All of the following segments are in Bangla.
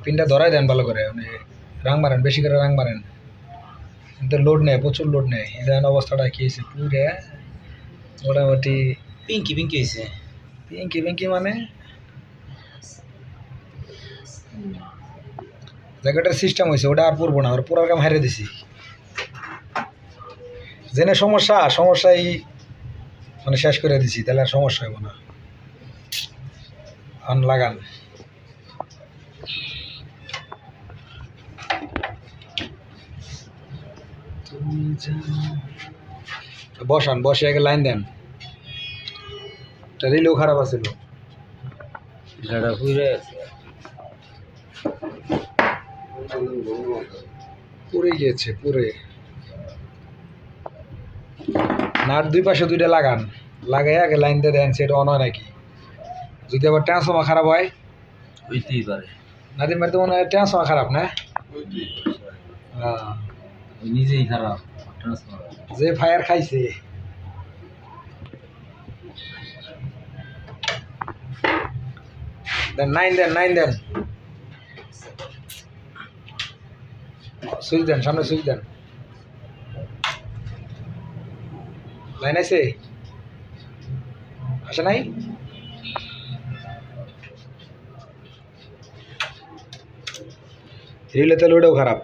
পিনটা ধরাই দেন ভালো করে, মানে রাং মারেন, বেশি করে রাং মারেন, কিন্তু লোড নেয়, প্রচুর লোড নেয়। এই অবস্থাটা কি হয়েছে পুরে মোটামুটি পিঙ্কি পিঙ্কি হয়েছে। পিঙ্কি পিঙ্কি মানে জ্যাকেটের সিস্টেম হয়েছে, ওটা আর পরবো না, ওর পুরার কাম হারিয়ে দিছি। জেনে সমস্যাই মানে শেষ করে দিছি, তাহলে আর সমস্যা হইব না। আন লাগান, বসান, বসে আগে লাইন দেন। রিলেও খারাপ আছিল, পুরে গিয়েছে পুরে। নাট দুই পাশে দুইটা লাগান, লাগাই আগে লাইন দিয়ে দেন, সেটা অন হয় নাকি। যদি আবার ট্রান্সফর্মার খারাপ হয়, হইতেই পারে। নাদিম বাড়িতে মনে হয় ট্রান্সফর্মার খারাপ না? হ্যাঁ, নিজেই খারাপ যে ফায়ার খাইছে। দেন নাইন দেন, সুইচ দেন, সামনে সুইচ দেন। লাইন আছে, আসে নাই? রিলে তেল ওইটাও খারাপ,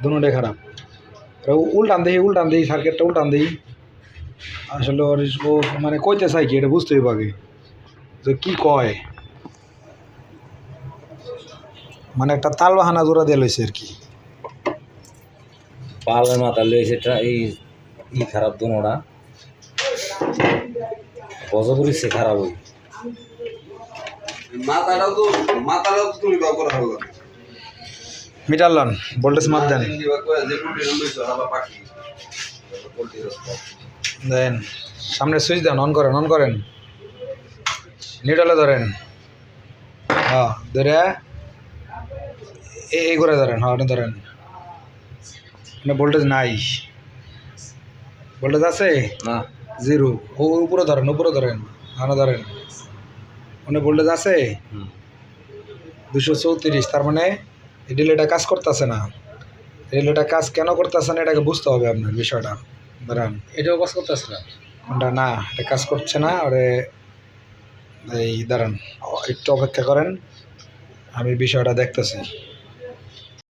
দুটোটাই খারাপ। উল্টান দিই সার্কিটটা উল্টান দিই। আসলে ও মানে কইতে চাই কি এটা বুঝতে হইব আগে, যে কি কয়। মানে একটা তাল বাহানা জোড়া দিয়ে লইছে আর কি। পালের মাথা লইছে এই খারাপ দোনোটা বজা করিছে খারাপ ওই মাথাটাও তো তুমি দাও করা হলো মিটার লন, ভোল্টেজ মাপ দেন। দেন সামনে সুইচ দেন, অন করেন। নিউট্রালে ধরেন, হ্যাঁ ধরে এই করে ধরেন, হ্যাঁ আপনি ধরেন। মানে ভোল্টেজ নাই, ভোল্টেজ আছে না, জিরো। উপরে ধরেন, আনা ধরেন। মানে ভোল্টেজ আছে 234, তার মানে এই রিলেটা কাজ করতেছে না। রিলেটা কাজ কেন করতেছে না এটাকে বুঝতে হবে আপনার বিষয়টা। ধরেন এটাও কাজ করতেছে না, কোনটা না, এটা কাজ করছে না। ওরে এই দাঁড়ান, একটু অপেক্ষা করেন, আমি বিষয়টা দেখতেছি।